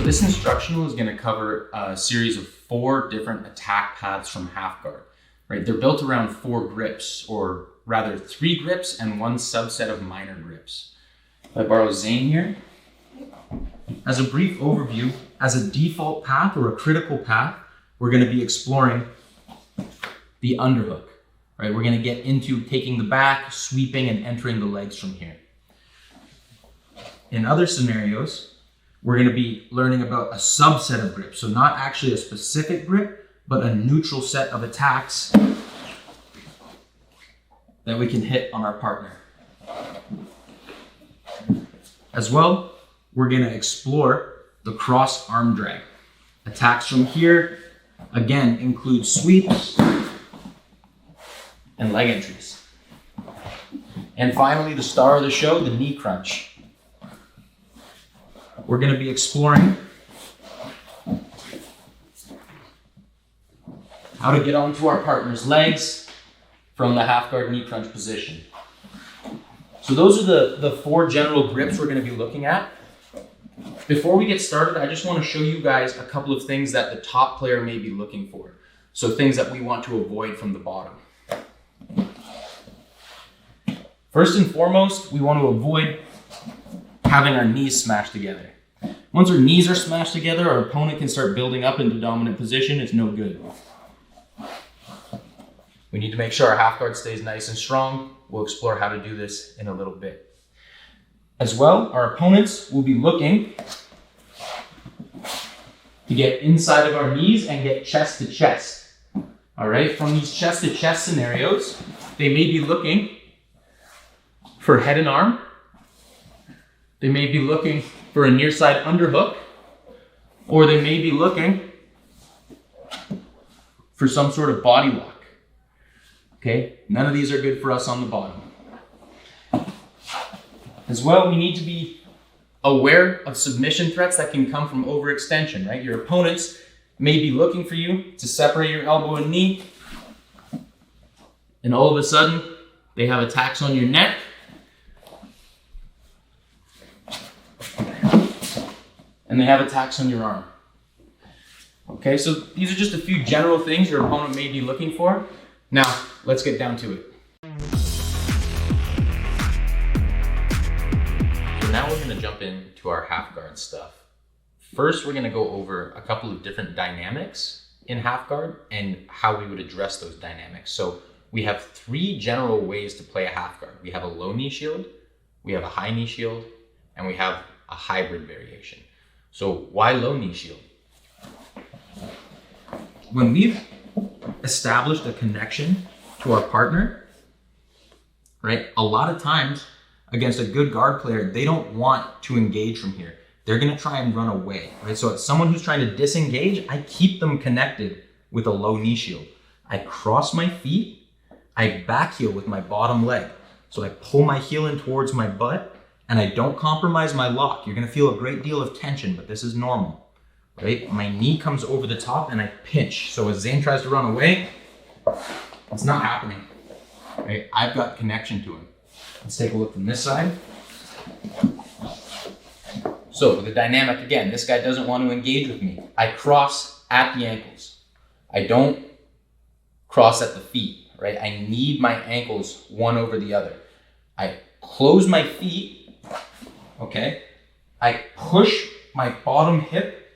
This instructional is going to cover a series of 4 different attack paths from half guard, right? They're built around 4 grips, or rather 3 grips and 1 subset of minor grips. If I borrow Zane here, as a brief overview, as a default path or a critical path, we're going to be exploring the underhook, right? We're going to get into taking the back, sweeping, and entering the legs from here. In other scenarios, we're going to be learning about a subset of grips. So not actually a specific grip, but a neutral set of attacks that we can hit on our partner. As well, we're going to explore the cross arm drag. Attacks from here, again, include sweeps and leg entries. And finally, the star of the show, the knee crunch. We're going to be exploring how to get onto our partner's legs from the half guard knee crunch position. So those are the 4 general grips we're going to be looking at. Before we get started, I just want to show you guys a couple of things that the top player may be looking for. So things that we want to avoid from the bottom. First and foremost, we want to avoid having our knees smashed together. Once our knees are smashed together, our opponent can start building up into dominant position. It's no good. We need to make sure our half guard stays nice and strong. We'll explore how to do this in a little bit. As well, our opponents will be looking to get inside of our knees and get chest to chest. All right, from these chest to chest scenarios, they may be looking for head and arm. They may be looking for a near side underhook, or they may be looking for some sort of body lock. Okay, none of these are good for us on the bottom. As well, we need to be aware of submission threats that can come from overextension, right? Your opponents may be looking for you to separate your elbow and knee, and all of a sudden, they have attacks on your neck. And they have attacks on your arm. Okay, so these are just a few general things your opponent may be looking for. Now, let's get down to it. So now we're gonna jump into our half guard stuff. First, we're gonna go over a couple of different dynamics in half guard and how we would address those dynamics. So we have 3 general ways to play a half guard. We have a low knee shield, we have a high knee shield, and we have a hybrid variation. So why low knee shield? When we've established a connection to our partner, right? A lot of times against a good guard player, they don't want to engage from here. They're gonna try and run away, right? So as someone who's trying to disengage, I keep them connected with a low knee shield. I cross my feet, I back heel with my bottom leg. So I pull my heel in towards my butt, and I don't compromise my lock. You're gonna feel a great deal of tension, but this is normal, right? My knee comes over the top and I pinch. So as Zane tries to run away, it's not happening, right? I've got connection to him. Let's take a look from this side. So the dynamic again, this guy doesn't want to engage with me. I cross at the ankles. I don't cross at the feet, right? I need my ankles one over the other. I close my feet. Okay, I push my bottom hip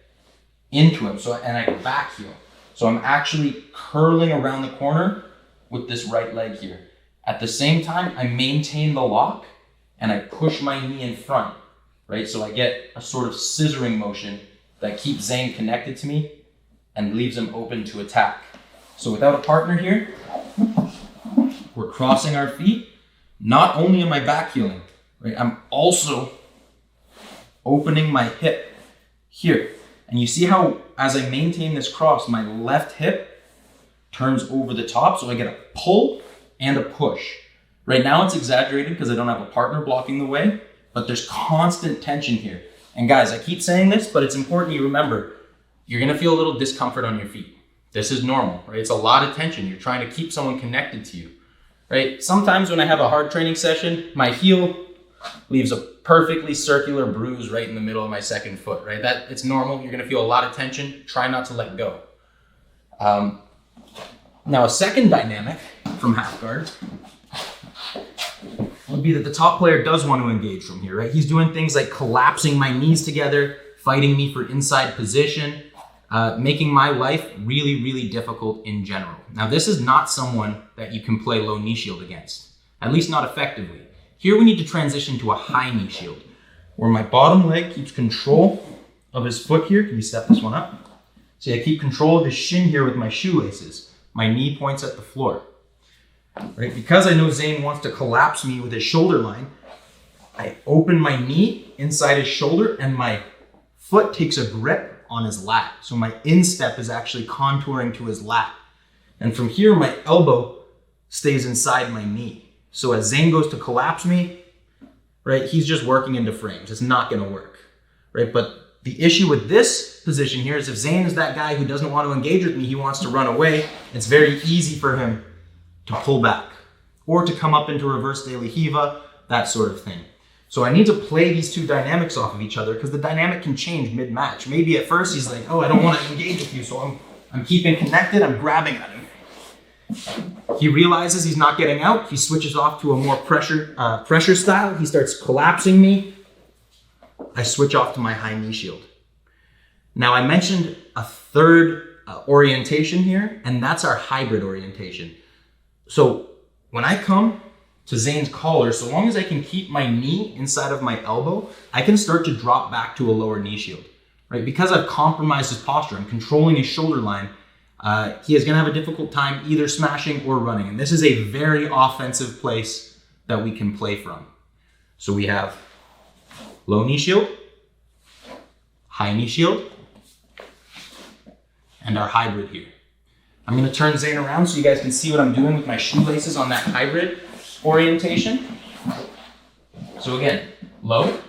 into him, and I back heel. So I'm actually curling around the corner with this right leg here. At the same time, I maintain the lock and I push my knee in front, right? So I get a sort of scissoring motion that keeps Zane connected to me and leaves him open to attack. So without a partner here, we're crossing our feet. Not only am I back heeling, right? I'm also opening my hip here. And you see how as I maintain this cross, my left hip turns over the top, so I get a pull and a push. Right now it's exaggerated because I don't have a partner blocking the way, but there's constant tension here. And guys, I keep saying this, but it's important you remember, you're gonna feel a little discomfort on your feet. This is normal, right? It's a lot of tension. You're trying to keep someone connected to you, right? Sometimes when I have a hard training session, my heel leaves a perfectly circular bruise right in the middle of my second foot, right? That it's normal. You're gonna feel a lot of tension. Try not to let go. Now a second dynamic from half guard would be that the top player does want to engage from here, right? He's doing things like collapsing my knees together, fighting me for inside position, making my life really, really difficult in general. Now, this is not someone that you can play low knee shield against, at least not effectively. Here we need to transition to a high knee shield, where my bottom leg keeps control of his foot here. Can you step this one up? See, I keep control of his shin here with my shoelaces. My knee points at the floor. Right? Because I know Zane wants to collapse me with his shoulder line, I open my knee inside his shoulder and my foot takes a grip on his lat. So my instep is actually contouring to his lat. And from here, my elbow stays inside my knee. So as Zane goes to collapse me, right, he's just working into frames. It's not gonna work, right? But the issue with this position here is if Zane is that guy who doesn't want to engage with me, he wants to run away, it's very easy for him to pull back or to come up into reverse de Hiva, that sort of thing. So I need to play these two dynamics off of each other because the dynamic can change mid-match. Maybe at first he's like, oh, I don't want to engage with you, so I'm keeping connected, I'm grabbing at him. He realizes he's not getting out, he switches off to a more pressure style, he starts collapsing me, I switch off to my high knee shield. Now I mentioned a third orientation here, and that's our hybrid orientation. So when I come to Zane's collar, so long as I can keep my knee inside of my elbow, I can start to drop back to a lower knee shield, right? Because I've compromised his posture, I'm controlling his shoulder line, he is gonna have a difficult time either smashing or running. And this is a very offensive place that we can play from. So we have low knee shield, high knee shield, and our hybrid here. I'm gonna turn Zane around so you guys can see what I'm doing with my shoelaces on that hybrid orientation. So again, low,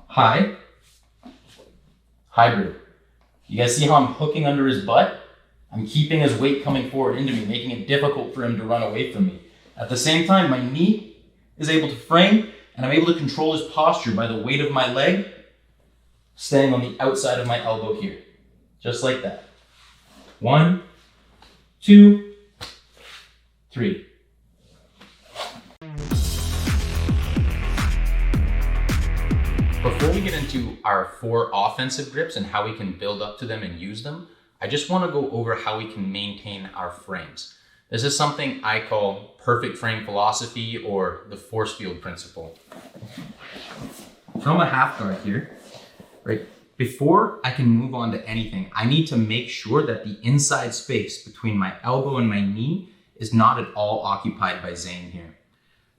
high, hybrid. You guys see how I'm hooking under his butt? I'm keeping his weight coming forward into me, making it difficult for him to run away from me. At the same time, my knee is able to frame and I'm able to control his posture by the weight of my leg staying on the outside of my elbow here. Just like that. 1, 2, 3. Before we get into our 4 offensive grips and how we can build up to them and use them, I just want to go over how we can maintain our frames. This is something I call perfect frame philosophy or the force field principle. From a half guard here, right? Before I can move on to anything, I need to make sure that the inside space between my elbow and my knee is not at all occupied by Zane here.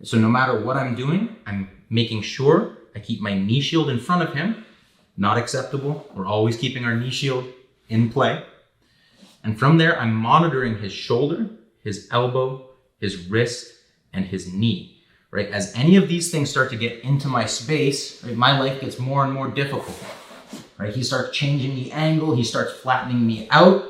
So no matter what I'm doing, I'm making sure I keep my knee shield in front of him. Not acceptable. We're always keeping our knee shield in play. And from there, I'm monitoring his shoulder, his elbow, his wrist, and his knee. Right? As any of these things start to get into my space, right, my life gets more and more difficult. Right? He starts changing the angle, he starts flattening me out,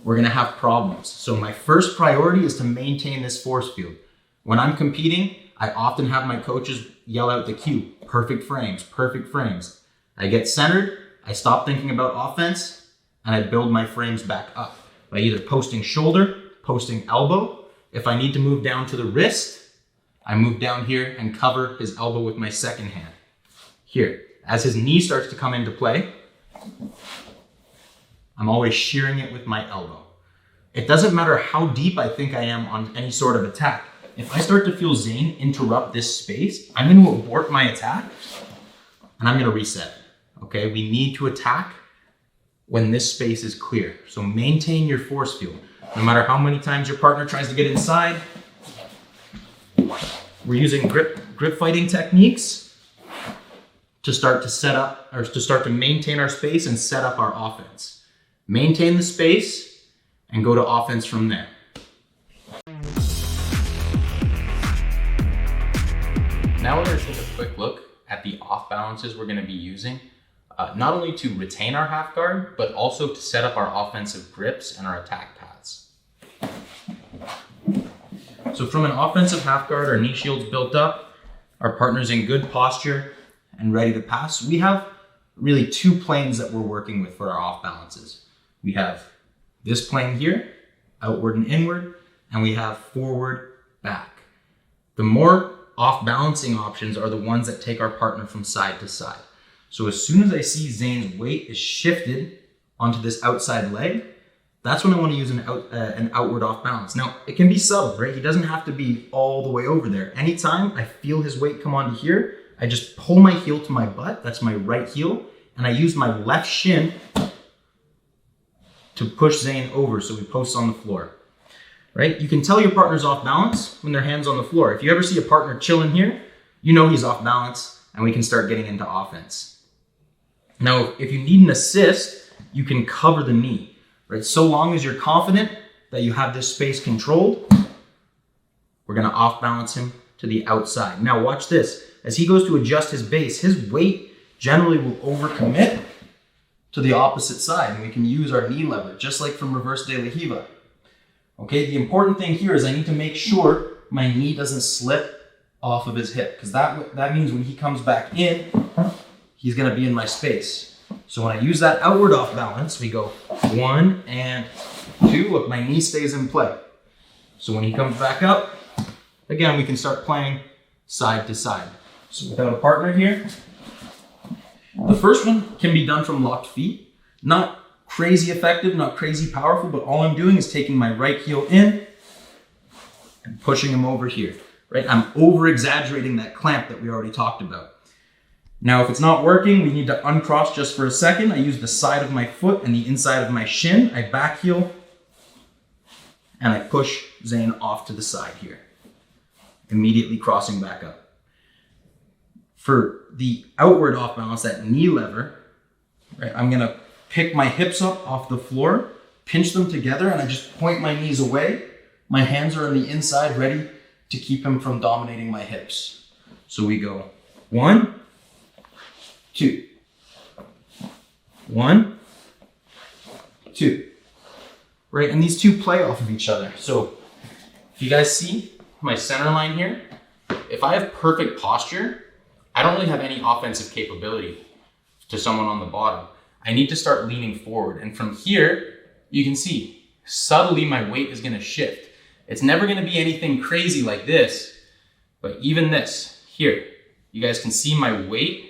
we're gonna have problems. So my first priority is to maintain this force field. When I'm competing, I often have my coaches yell out the cue, perfect frames, perfect frames. I get centered, I stop thinking about offense, and I build my frames back up by either posting shoulder, posting elbow. If I need to move down to the wrist, I move down here and cover his elbow with my second hand. Here, as his knee starts to come into play, I'm always shearing it with my elbow. It doesn't matter how deep I think I am on any sort of attack. If I start to feel Zane interrupt this space, I'm going to abort my attack and I'm going to reset. Okay, we need to attack when this space is clear. So maintain your force field. No matter how many times your partner tries to get inside, we're using grip fighting techniques to start to set up, or to start to maintain our space and set up our offense. Maintain the space and go to offense from there. Now we're going to take a quick look at the off balances we're going to be using, not only to retain our half guard, but also to set up our offensive grips and our attack paths. So from an offensive half guard, our knee shield's built up. our partner's in good posture and ready to pass, we have really two planes that we're working with for our off balances. We have this plane here, outward and inward, and we have forward, back. The more off balancing options are the ones that take our partner from side to side. So as soon as I see Zane's weight is shifted onto this outside leg, that's when I want to use an outward off balance. Now, it can be subtle, right? He doesn't have to be all the way over there. Anytime I feel his weight come onto here, I just pull my heel to my butt, that's my right heel, and I use my left shin to push Zane over so he posts on the floor, right? You can tell your partner's off balance when their hand's on the floor. If you ever see a partner chilling here, you know he's off balance and we can start getting into offense. Now, if you need an assist, you can cover the knee, right? So long as you're confident that you have this space controlled, we're gonna off balance him to the outside. Now watch this. As he goes to adjust his base, his weight generally will overcommit to the opposite side, and we can use our knee lever, just like from reverse de la Hiva. Okay, the important thing here is I need to make sure my knee doesn't slip off of his hip, because that means when he comes back in, he's gonna be in my space. So when I use that outward off balance, we go 1 and 2, look, my knee stays in play. So when he comes back up, again, we can start playing side to side. So without a partner here, the first one can be done from locked feet. Not crazy effective, not crazy powerful, but all I'm doing is taking my right heel in and pushing him over here, right? I'm over exaggerating that clamp that we already talked about. Now, if it's not working, we need to uncross just for a second. I use the side of my foot and the inside of my shin. I back heel and I push Zane off to the side here, immediately crossing back up. For the outward off balance, that knee lever, right, I'm gonna pick my hips up off the floor, pinch them together, and I just point my knees away. My hands are on the inside, ready to keep him from dominating my hips. So we go 1, 2, 1, 2, right? And these two play off of each other. So if you guys see my center line here, if I have perfect posture, I don't really have any offensive capability to someone on the bottom. I need to start leaning forward. And from here, you can see subtly my weight is gonna shift. It's never gonna be anything crazy like this, but even this here, you guys can see my weight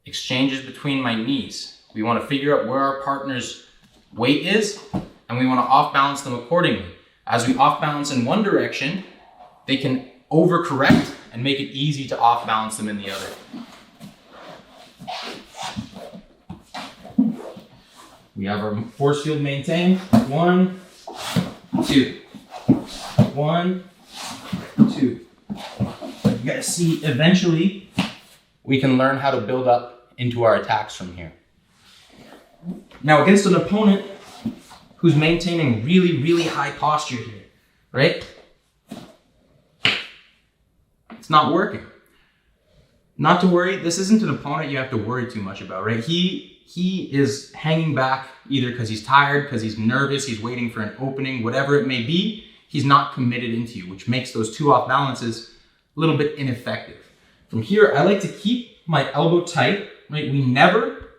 exchanges between my knees. We wanna figure out where our partner's weight is, and we wanna off balance them accordingly. As we off balance in one direction, they can overcorrect and make it easy to off balance them in the other. We have our force field maintained. 1, 2. 1, 2. You guys see, eventually, we can learn how to build up into our attacks from here. Now, against an opponent who's maintaining really, really high posture here, right? It's not working. Not to worry, this isn't an opponent you have to worry too much about, right? He is hanging back either because he's tired, because he's nervous, he's waiting for an opening, whatever it may be. He's not committed into you, which makes those two off balances a little bit ineffective. From here, I like to keep my elbow tight, right? We never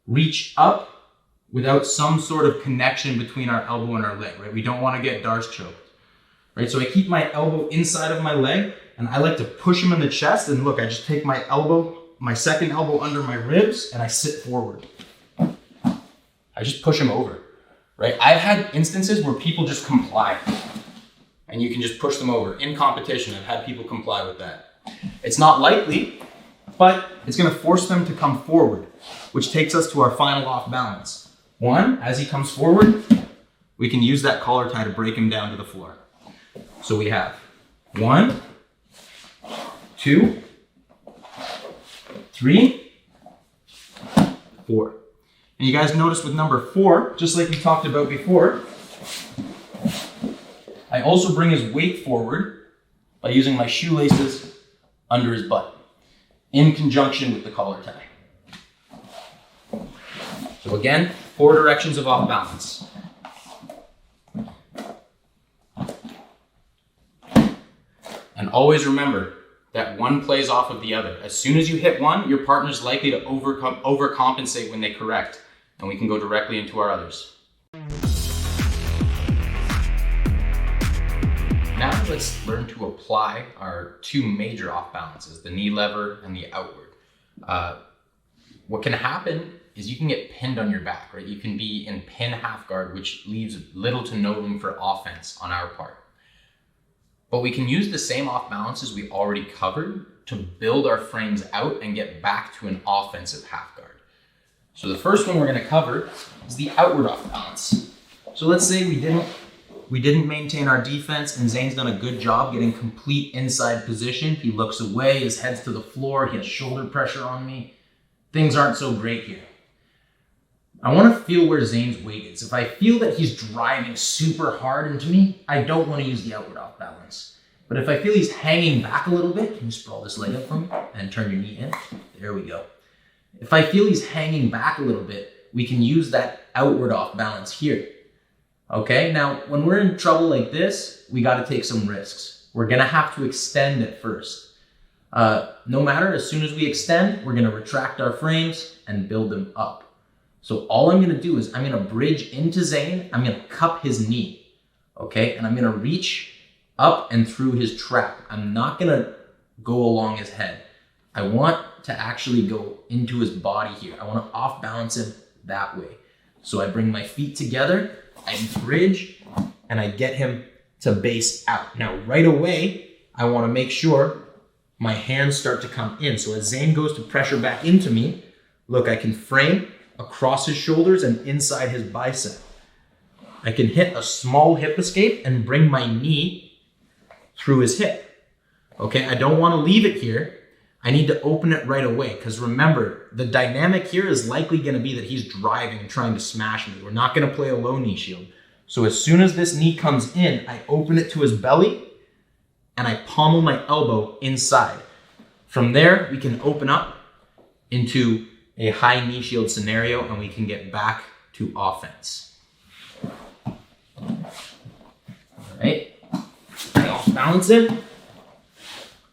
reach up without some sort of connection between our elbow and our leg, right? We don't want to get Darce choked, right? So I keep my elbow inside of my leg, and I like to push him in the chest. And look, I just take my elbow, my second elbow under my ribs, and I sit forward. I just push him over, right? I've had instances where people just comply, and you can just push them over. In competition, I've had people comply with that. It's not likely, but it's gonna force them to come forward, which takes us to our final off balance. 1, as he comes forward, we can use that collar tie to break him down to the floor. So we have 1, 2, 3, 4. And you guys notice with number 4, just like we talked about before, I also bring his weight forward by using my shoelaces under his butt in conjunction with the collar tie. So again, 4 directions of off balance. And always remember, that one plays off of the other. As soon as you hit one, your partner's likely to overcompensate when they correct, and we can go directly into our others. Now let's learn to apply our two major off balances, the knee lever and the outward. What can happen is you can get pinned on your back, right? You can be in pin half guard, which leaves little to no room for offense on our part. But we can use the same off balances we already covered to build our frames out and get back to an offensive half guard. So the first one we're gonna cover is the outward off balance. So let's say we didn't maintain our defense and Zane's done a good job getting complete inside position. He looks away, his head's to the floor, he has shoulder pressure on me. Things aren't so great here. I want to feel where Zane's weight is. If I feel that he's driving super hard into me, I don't want to use the outward off balance. But if I feel he's hanging back a little bit, can you sprawl this leg up for me and turn your knee in? There we go. If I feel he's hanging back a little bit, we can use that outward off balance here. Okay, now when we're in trouble like this, we got to take some risks. We're going to have to extend at first. No matter, as soon as we extend, we're going to retract our frames and build them up. So all I'm going to do is I'm going to bridge into Zane. I'm going to cup his knee, okay? And I'm going to reach up and through his trap. I'm not going to go along his head. I want to actually go into his body here. I want to off balance him that way. So I bring my feet together, I bridge, and I get him to base out. Now, right away, I want to make sure my hands start to come in. So as Zane goes to pressure back into me, look, I can frame across his shoulders and inside his bicep. I can hit a small hip escape and bring my knee through his hip. Okay, I don't want to leave it here. I need to open it right away because remember, the dynamic here is likely going to be that he's driving and trying to smash me. We're not going to play a low knee shield. So as soon as this knee comes in, I open it to his belly and I pommel my elbow inside. From there, we can open up into a high knee shield scenario and we can get back to offense. All right, I off balance it.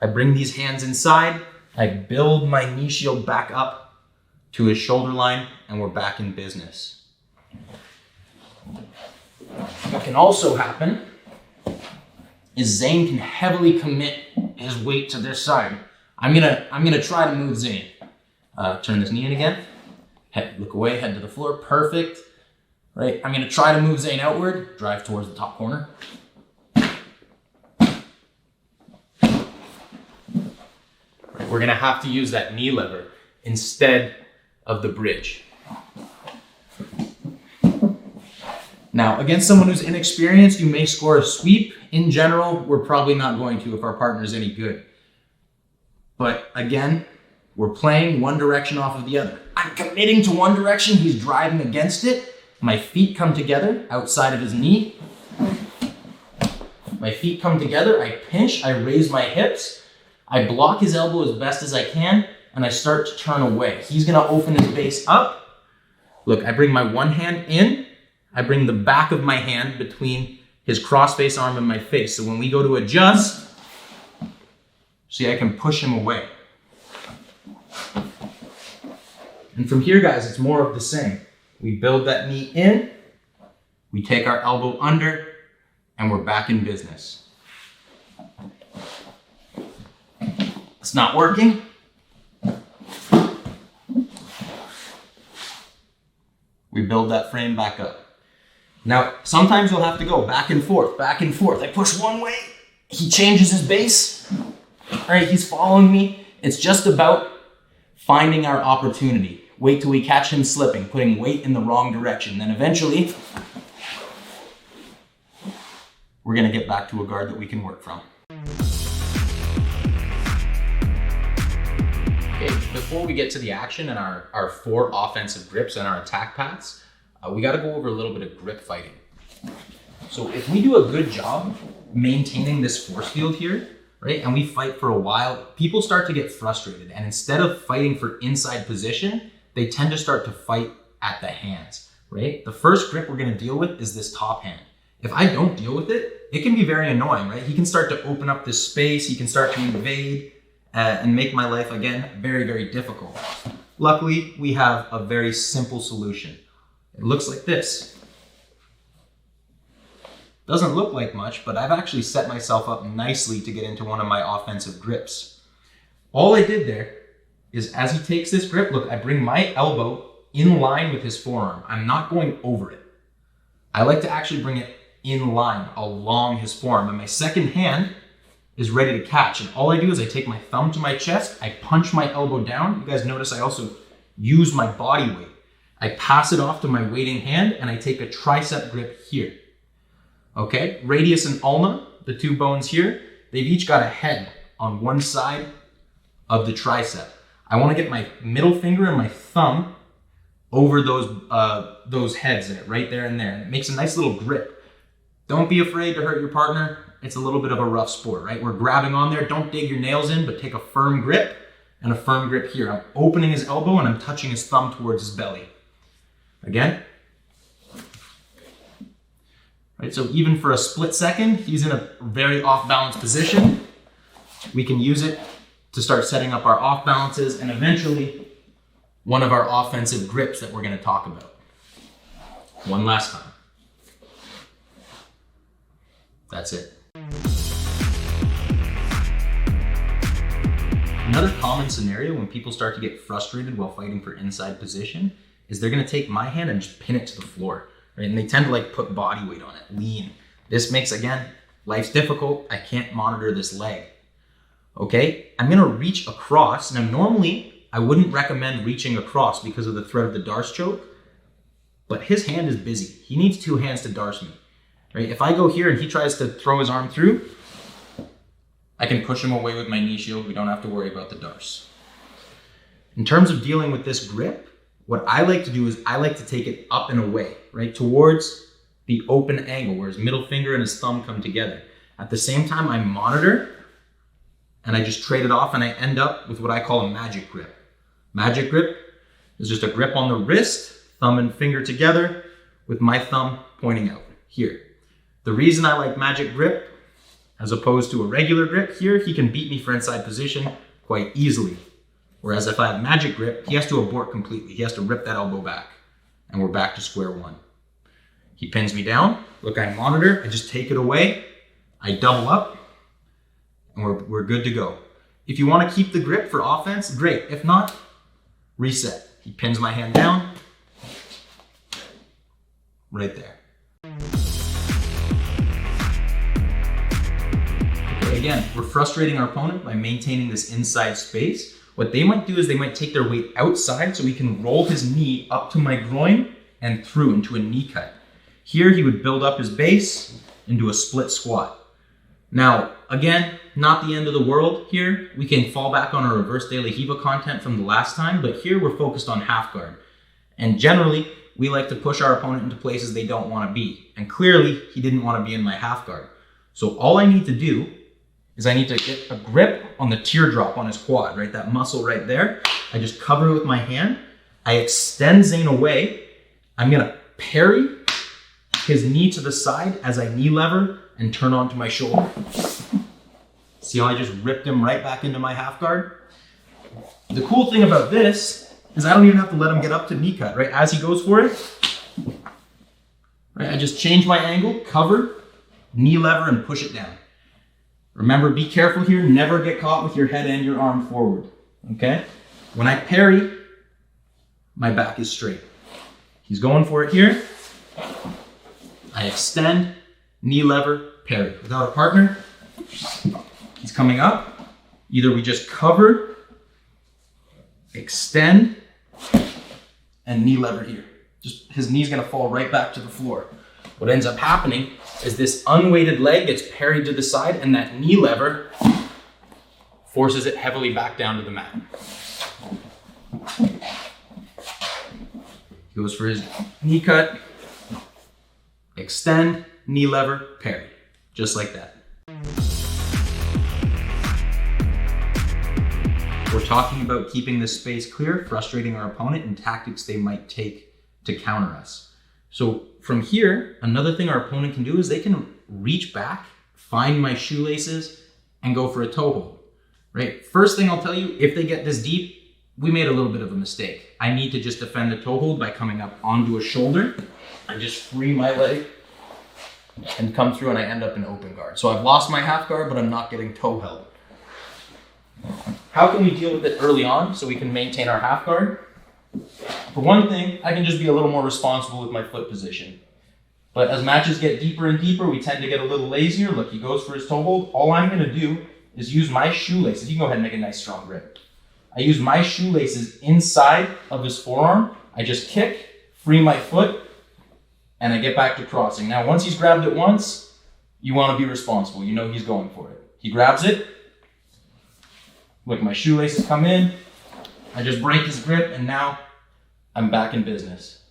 I bring these hands inside. I build my knee shield back up to his shoulder line and we're back in business. What can also happen is Zane can heavily commit his weight to this side. I'm gonna try to move Zane. Turn this knee in again. Head, look away, head to the floor. Perfect. Right. I'm gonna try to move Zane outward. Drive towards the top corner. Right, we're gonna have to use that knee lever instead of the bridge. Now, against someone who's inexperienced, you may score a sweep. In general, we're probably not going to if our partner is any good. But again, we're playing one direction off of the other. I'm committing to one direction, he's driving against it. My feet come together outside of his knee. My feet come together, I pinch, I raise my hips. I block his elbow as best as I can, and I start to turn away. He's gonna open his base up. Look, I bring my one hand in, I bring the back of my hand between his cross-face arm and my face. So when we go to adjust, see, I can push him away. And from here, guys, it's more of the same. We build that knee in, we take our elbow under, and we're back in business. It's not working. We build that frame back up. Now, sometimes you'll have to go back and forth, back and forth. I push one way, he changes his base. All right, he's following me. It's just about finding our opportunity. Wait till we catch him slipping, putting weight in the wrong direction. Then eventually, we're gonna get back to a guard that we can work from. Okay, before we get to the action and our 4 offensive grips and our attack paths, we gotta go over a little bit of grip fighting. So if we do a good job maintaining this force field here, right, and we fight for a while, people start to get frustrated. And instead of fighting for inside position, they tend to start to fight at the hands, right? The first grip we're gonna deal with is this top hand. If I don't deal with it, it can be very annoying, right? He can start to open up this space, he can start to invade. and make my life, again, very, very difficult. Luckily, we have a very simple solution. It looks like this. Doesn't look like much, but I've actually set myself up nicely to get into one of my offensive grips. All I did there is, as he takes this grip, look, I bring my elbow in line with his forearm. I'm not going over it. I like to actually bring it in line along his forearm, and my second hand is ready to catch. And all I do is I take my thumb to my chest, I punch my elbow down. You guys notice I also use my body weight. I pass it off to my waiting hand, and I take a tricep grip here. Okay, radius and ulna, the two bones here, they've each got a head on one side of the tricep. I want to get my middle finger and my thumb over those heads there, right there and there. And it makes a nice little grip. Don't be afraid to hurt your partner. It's a little bit of a rough sport, right? We're grabbing on there. Don't dig your nails in, but take a firm grip and a firm grip here. I'm opening his elbow and I'm touching his thumb towards his belly. Again. Right, so even for a split second, he's in a very off-balance position. We can use it to start setting up our off balances and eventually one of our offensive grips that we're going to talk about. One last time. That's it. Another common scenario when people start to get frustrated while fighting for inside position is they're going to take my hand and just pin it to the floor. Right? And they tend to like put body weight on it, lean. This makes, again, life's difficult. I can't monitor this leg. Okay, I'm gonna reach across. Now normally I wouldn't recommend reaching across because of the threat of the darce choke, but his hand is busy. He needs two hands to darce me. Right? If I go here and he tries to throw his arm through, I can push him away with my knee shield. We don't have to worry about the darce. In terms of dealing with this grip, what I like to do is I like to take it up and away, right, towards the open angle where his middle finger and his thumb come together. At the same time, I monitor and I just trade it off and I end up with what I call a magic grip. Magic grip is just a grip on the wrist, thumb and finger together with my thumb pointing out here. The reason I like magic grip as opposed to a regular grip here, he can beat me for inside position quite easily. Whereas if I have magic grip, he has to abort completely. He has to rip that elbow back and we're back to square one. He pins me down. Look, I monitor, I just take it away. I double up and we're good to go. If you want to keep the grip for offense, great. If not, reset. He pins my hand down right there. Okay, again, we're frustrating our opponent by maintaining this inside space. What they might do is they might take their weight outside so we can roll his knee up to my groin and through into a knee cut. Here he would build up his base into a split squat. Now, again, not the end of the world here. We can fall back on our reverse De La Riva content from the last time, but here we're focused on half guard. And generally, we like to push our opponent into places they don't want to be. And clearly, he didn't want to be in my half guard. So all I need to do is I need to get a grip on the teardrop on his quad, right? That muscle right there. I just cover it with my hand. I extend Zane away. I'm gonna parry his knee to the side as I knee lever and turn onto my shoulder. See how I just ripped him right back into my half guard? The cool thing about this is I don't even have to let him get up to knee cut, right? As he goes for it, right? I just change my angle, cover, knee lever, and push it down. Remember, be careful here. Never get caught with your head and your arm forward, okay? When I parry, my back is straight. He's going for it here. I extend, knee lever, parry. Without a partner, he's coming up. Either we just cover, extend, and knee lever here. Just his knee's gonna fall right back to the floor. What ends up happening is this unweighted leg gets parried to the side and that knee lever forces it heavily back down to the mat. Goes for his knee cut, extend, knee lever, parry. Just like that. We're talking about keeping this space clear, frustrating our opponent, and tactics they might take to counter us. So from here, another thing our opponent can do is they can reach back, find my shoelaces, and go for a toe hold. right? First thing I'll tell you, if they get this deep, we made a little bit of a mistake. I need to just defend the toe hold by coming up onto a shoulder. I just free my leg and come through and I end up in open guard. So I've lost my half guard, but I'm not getting toe held. How can we deal with it early on so we can maintain our half guard? For one thing, I can just be a little more responsible with my foot position. But as matches get deeper and deeper, we tend to get a little lazier. Look, he goes for his toe hold. All I'm gonna do is use my shoelaces. You can go ahead and make a nice strong grip. I use my shoelaces inside of his forearm. I just kick, free my foot, and I get back to crossing. Now, once he's grabbed it once, you wanna be responsible. You know he's going for it. He grabs it. Look, my shoelaces come in. I just break his grip, and now I'm back in business.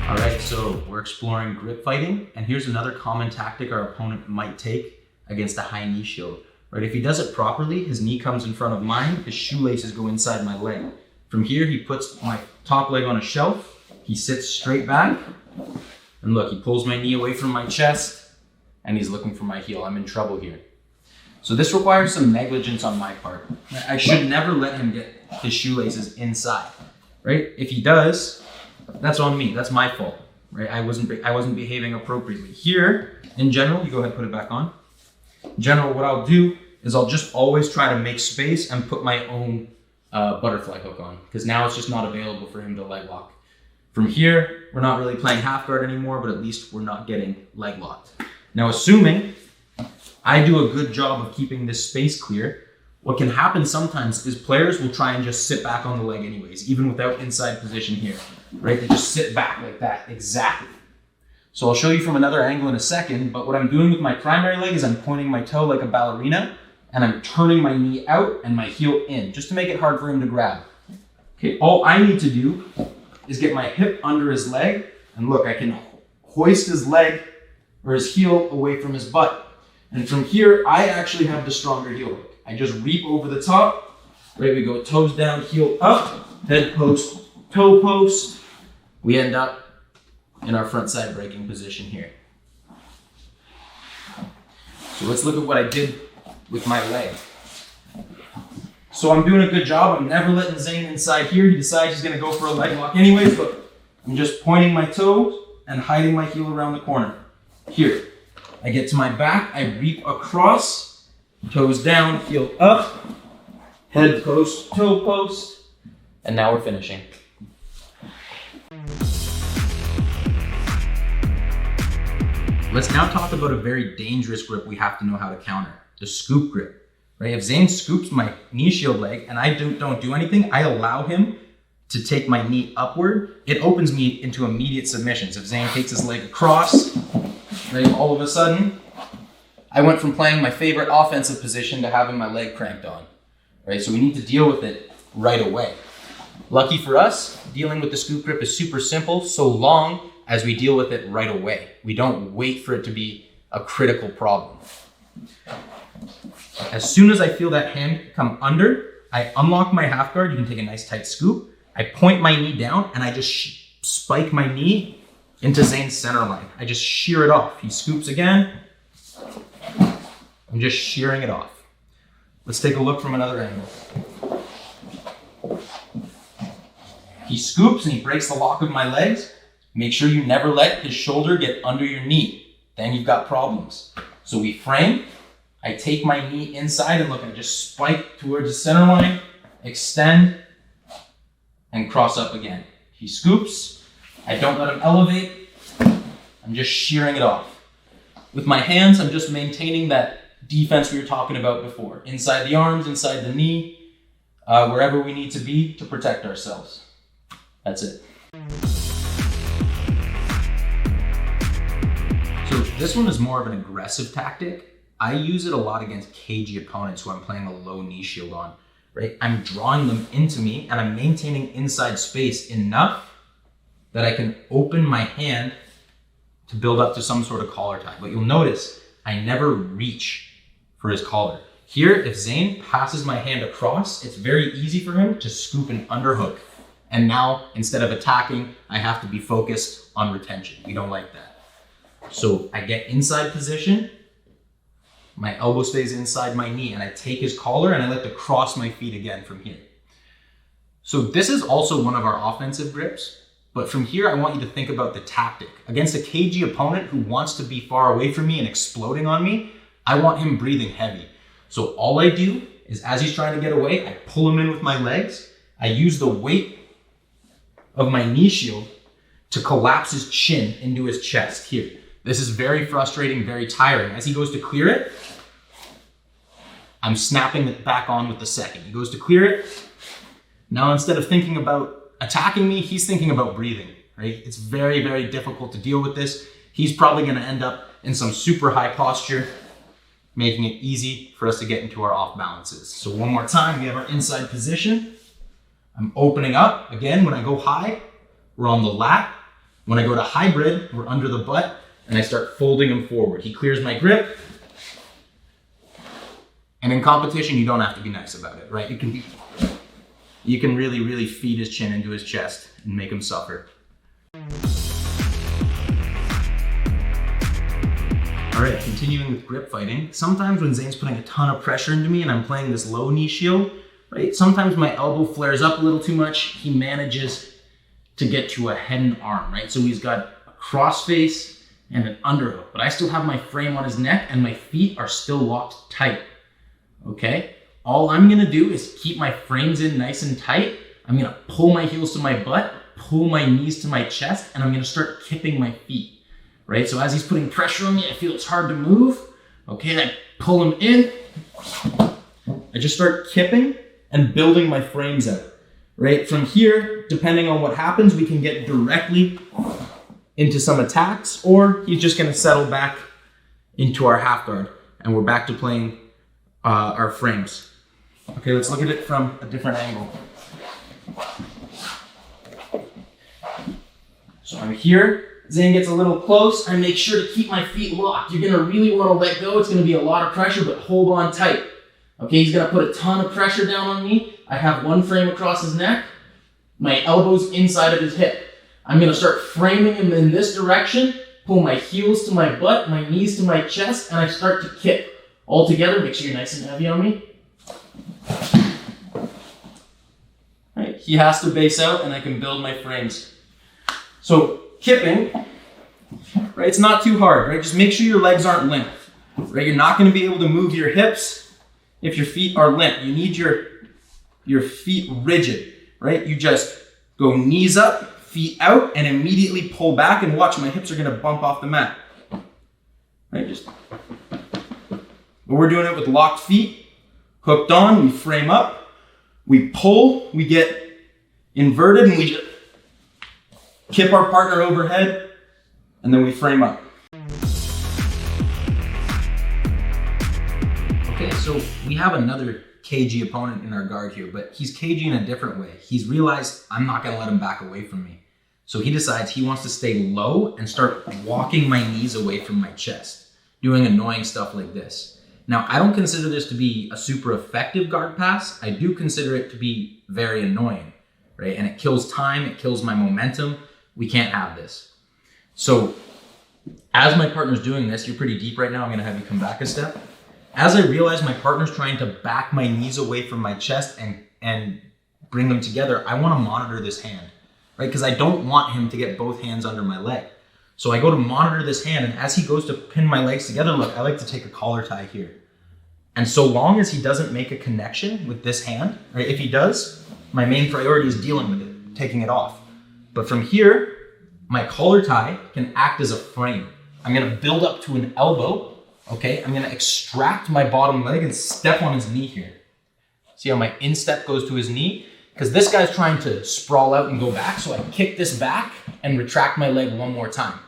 All right, so we're exploring grip fighting, and here's another common tactic our opponent might take against a high knee shield. Right, if he does it properly, his knee comes in front of mine, his shoelaces go inside my leg. From here, he puts my top leg on a shelf, he sits straight back, and look, he pulls my knee away from my chest, and he's looking for my heel. I'm in trouble here. So this requires some negligence on my part. I should never let him get his shoelaces inside, right? If he does, that's on me. That's my fault, right? I wasn't behaving appropriately. Here, in general, you go ahead and put it back on. In general, what I'll do is I'll just always try to make space and put my own butterfly hook on, because now it's just not available for him to leg lock. From here, we're not really playing half guard anymore, but at least we're not getting leg locked. Now, assuming I do a good job of keeping this space clear, what can happen sometimes is players will try and just sit back on the leg anyways, even without inside position here, right? They just sit back like that, exactly. So I'll show you from another angle in a second, but what I'm doing with my primary leg is I'm pointing my toe like a ballerina, and I'm turning my knee out and my heel in, just to make it hard for him to grab. Okay, all I need to do is get my hip under his leg, and look, I can hoist his leg or his heel away from his butt. And from here, I actually have the stronger heel hook. I just reap over the top. Right, we go toes down, heel up, head post, toe post. We end up in our front side breaking position here. So let's look at what I did with my leg. So I'm doing a good job. I'm never letting Zane inside here. He decides he's gonna go for a leg lock anyways, but I'm just pointing my toes and hiding my heel around the corner. Here, I get to my back, I reap across, toes down, heel up, head post, toe post, and now we're finishing. Let's now talk about a very dangerous grip we have to know how to counter, the scoop grip. Right? If Zane scoops my knee shield leg and I don't do anything, I allow him to take my knee upward, it opens me into immediate submissions. If Zane takes his leg across, right, all of a sudden, I went from playing my favorite offensive position to having my leg cranked on. Right? So we need to deal with it right away. Lucky for us, dealing with the scoop grip is super simple, so long as we deal with it right away. We don't wait for it to be a critical problem. As soon as I feel that hand come under, I unlock my half guard. You can take a nice tight scoop. I point my knee down and I just spike my knee into Zane's center line. I just shear it off. He scoops again. I'm just shearing it off. Let's take a look from another angle. He scoops and he breaks the lock of my legs. Make sure you never let his shoulder get under your knee. Then you've got problems. So we frame. I take my knee inside and look, I just spike towards the center line, extend, and cross up again. He scoops. I don't let him elevate. I'm just shearing it off. With my hands, I'm just maintaining that defense we were talking about before. Inside the arms, inside the knee, wherever we need to be to protect ourselves. That's it. So this one is more of an aggressive tactic. I use it a lot against cagey opponents who I'm playing a low knee shield on, right? I'm drawing them into me and I'm maintaining inside space enough that I can open my hand to build up to some sort of collar tie. But you'll notice I never reach for his collar. Here, if Zane passes my hand across, it's very easy for him to scoop an underhook. And now, instead of attacking, I have to be focused on retention. We don't like that. So I get inside position, my elbow stays inside my knee, and I take his collar and I like to cross my feet again from here. So this is also one of our offensive grips, but from here I want you to think about the tactic. Against a cagey opponent who wants to be far away from me and exploding on me, I want him breathing heavy. So all I do is as he's trying to get away, I pull him in with my legs. I use the weight of my knee shield to collapse his chin into his chest here. This is very frustrating, very tiring. As he goes to clear it, I'm snapping it back on with the second. He goes to clear it. Now instead of thinking about attacking me, he's thinking about breathing, right? It's very, very difficult to deal with this. He's probably gonna end up in some super high posture, making it easy for us to get into our off balances. So one more time, we have our inside position. I'm opening up. Again, when I go high, we're on the lat. When I go to hybrid, we're under the butt, and I start folding him forward. He clears my grip. And in competition, you don't have to be nice about it, right? You can really, really feed his chin into his chest and make him suffer. All right, continuing with grip fighting. Sometimes when Zane's putting a ton of pressure into me and I'm playing this low knee shield, right? Sometimes my elbow flares up a little too much. He manages to get to a head and arm, right? So he's got a cross face and an underhook, but I still have my frame on his neck and my feet are still locked tight, okay? All I'm gonna do is keep my frames in nice and tight. I'm gonna pull my heels to my butt, pull my knees to my chest, and I'm gonna start kipping my feet, right? So as he's putting pressure on me, I feel it's hard to move, okay? I pull him in. I just start kipping and building my frames out, right? From here, depending on what happens, we can get directly into some attacks, or he's just gonna settle back into our half guard, and we're back to playing our frames. Okay, let's look at it from a different angle. So I'm here, Zane gets a little close, I make sure to keep my feet locked. You're gonna really wanna let go, it's gonna be a lot of pressure, but hold on tight. Okay, he's gonna put a ton of pressure down on me. I have one frame across his neck, my elbow's inside of his hip. I'm gonna start framing him in this direction, pull my heels to my butt, my knees to my chest, and I start to kick. All together, make sure you're nice and heavy on me. Right, he has to base out and I can build my frames. So kipping, right, it's not too hard, right? Just make sure your legs aren't limp, right? You're not gonna be able to move your hips if your feet are limp. You need your feet rigid, right? You just go knees up, feet out, and immediately pull back, and watch, my hips are gonna bump off the mat. Right, just. But we're doing it with locked feet, hooked on, we frame up, we pull, we get inverted, and we just kip our partner overhead, and then we frame up. Okay, so we have another cagey opponent in our guard here, but he's cagey in a different way. He's realized I'm not gonna let him back away from me. So he decides he wants to stay low and start walking my knees away from my chest, doing annoying stuff like this. Now, I don't consider this to be a super effective guard pass. I do consider it to be very annoying, right? And it kills time, it kills my momentum. We can't have this. So as my partner's doing this, you're pretty deep right now, I'm gonna have you come back a step. As I realize my partner's trying to back my knees away from my chest and bring them together, I wanna monitor this hand, right? Because I don't want him to get both hands under my leg. So I go to monitor this hand, and as he goes to pin my legs together, look, I like to take a collar tie here. And so long as he doesn't make a connection with this hand, right? If he does, my main priority is dealing with it, taking it off. But from here, my collar tie can act as a frame. I'm gonna build up to an elbow, okay? I'm gonna extract my bottom leg and step on his knee here. See how my instep goes to his knee? Because this guy's trying to sprawl out and go back, so I kick this back and retract my leg one more time.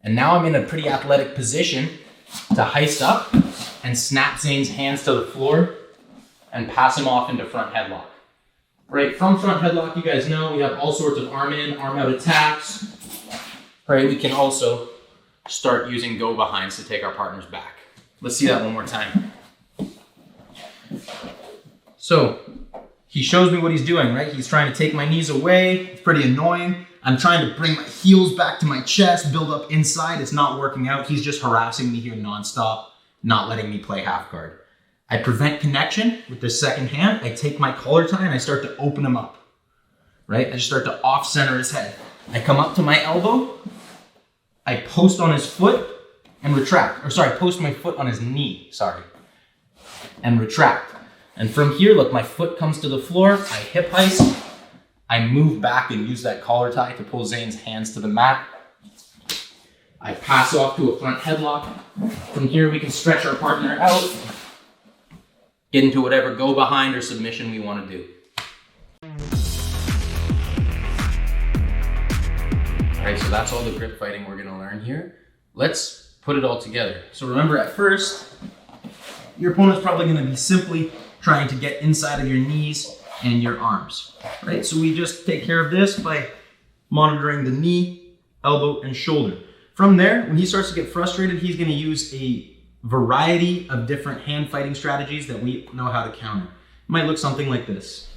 And now I'm in a pretty athletic position to heist up and snap Zane's hands to the floor and pass him off into front headlock. Right, from front headlock, you guys know we have all sorts of arm in, arm out attacks. Right, we can also start using go behinds to take our partners back. Let's see that one more time. So he shows me what he's doing, right? He's trying to take my knees away. It's pretty annoying. I'm trying to bring my heels back to my chest, build up inside. It's not working out. He's just harassing me here nonstop, not letting me play half guard. I prevent connection with the second hand. I take my collar tie and I start to open him up, right? I just start to off center his head. I come up to my elbow. I post on his foot and retract. Or sorry, post my foot on his knee, and retract. And from here, look, my foot comes to the floor. I hip heist. I move back and use that collar tie to pull Zane's hands to the mat. I pass off to a front headlock. From here, we can stretch our partner out, get into whatever go behind or submission we want to do. All right, so that's all the grip fighting we're gonna learn here. Let's put it all together. So remember, at first, your opponent's probably gonna be simply trying to get inside of your knees and your arms, right? So we just take care of this by monitoring the knee, elbow, and shoulder. From there, when he starts to get frustrated, he's gonna use a variety of different hand fighting strategies that we know how to counter. It might look something like this.